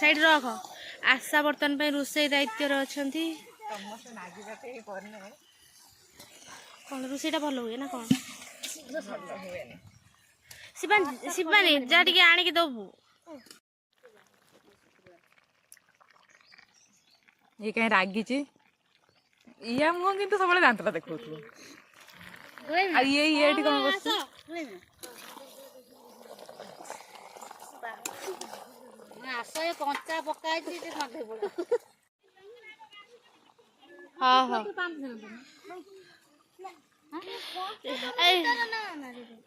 Side रख आशा बर्तन पे रोषे दायित्व अच्छी कौन रोषेटा भल हुए ना कौन शिवानी जा टे आणिक दबू ये कहीं रागी या मुह कि सब दांतटा देखो ये कौन बस कंचा पका हाँ हाँ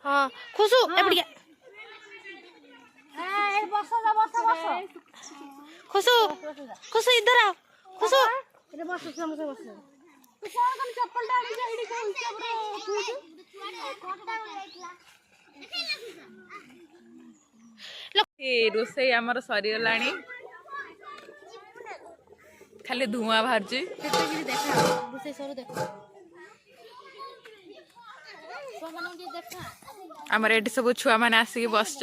हाँ खुशू खुशू खुशू इधर आओ खुशू रोषे आमर सरीगला खाली धुआं बाहर आमर ये सब छुआ मैंने आसिक बस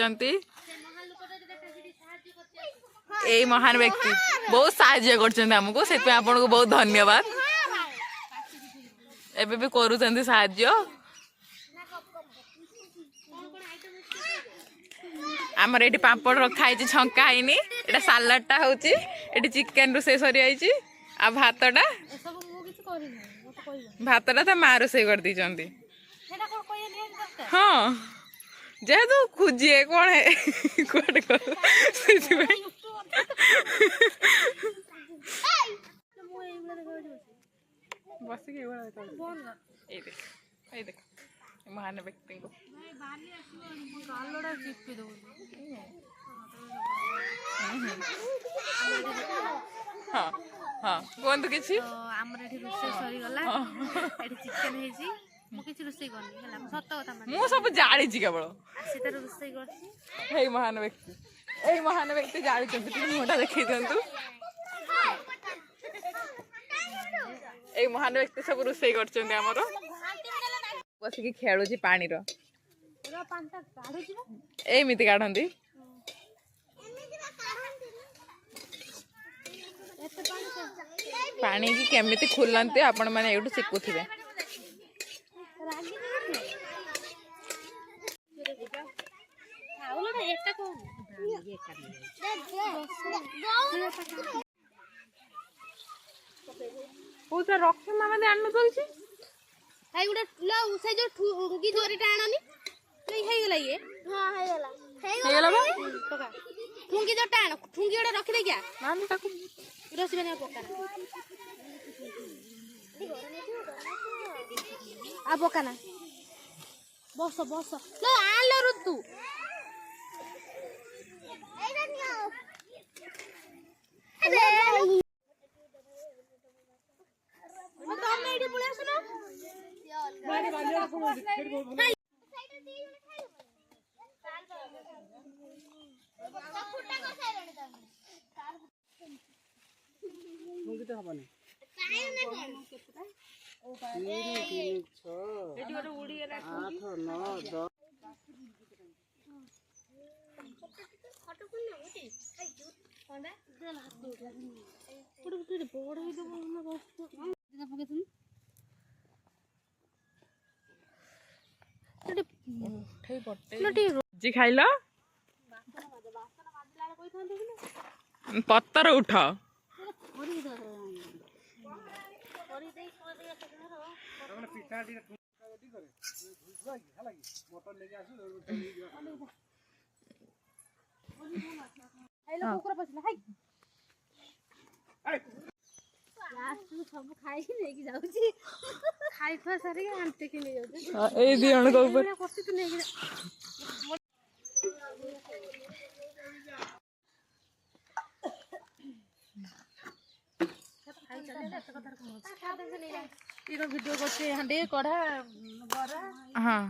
यही महान व्यक्ति बहुत साहाय्य करमको से आपन को बहुत धन्यवाद एबे भी करूँ साहाय्य आमर ये पापड़ रखाई छंका है ये सालाडटा हूँ ये चिकेन रोषे सरी आई आ भातटा तो माँ रोषे कर दी हाँ जेहेतु खोजिए कौन है कौन बस देख महान व्यक्ति को हाँ हाँ कहतु कि मु सब जानी केवल महान व्यक्ति जानी मुहटा देखी दिंतु ये महान व्यक्ति सब रोषे कर बस खेलु पानी एमती काढ़ती पानी की केमिति खुलते आपण मैंने ये शिखुवे पूरा रक्ष मामा दे आनु दलछि हाय गुडा लो से जो ठुंगी जोरीटा आननी नहीं हे गेला ये हां हे गेला बा पका ठुंगी जोटा आन ठुंगी ओडा रखि दे क्या नानी ताकू रसी बने पका आ पका ना बस बस लो आलो ऋतु एटा नियो अरे तमे एडी पळे आसना बारे बांधेला कोन फेर बोल फुटा को साइरणी तमे मुंगी तो हबने काहे ने कोन ओ पाए 3 6 एडी ओरे उडी गेला 8 9 10 फटो कोन ना उठी आई जूत कोंडा देला हाथ उडी उडी बड़ होई दबो ना बस जी खाइल पत्तर उठ सब खाई नहीं जाऊची खाई खा सारे आंटे के नहीं जाऊ ए दी अण को ऊपर करती तो नहीं इरो वीडियो करते हंडे कढ़ा बरा हां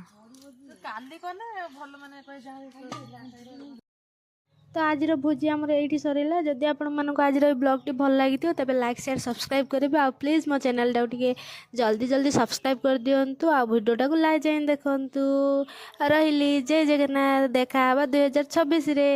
काली कोने भल माने कहि जा तो आज भोजी आमर ये सरला जदि आपण मानक आज ब्लॉग टी भल लगी तेज लाइक शेयर सब्सक्राइब करेंगे आ प्लीज मो चैनल टे जल्दी जल्दी सब्सक्राइब कर दिंतु आ वीडियोटा को लाइक जाए देखु रही जय जगन्नाथ देखा 2026 रे।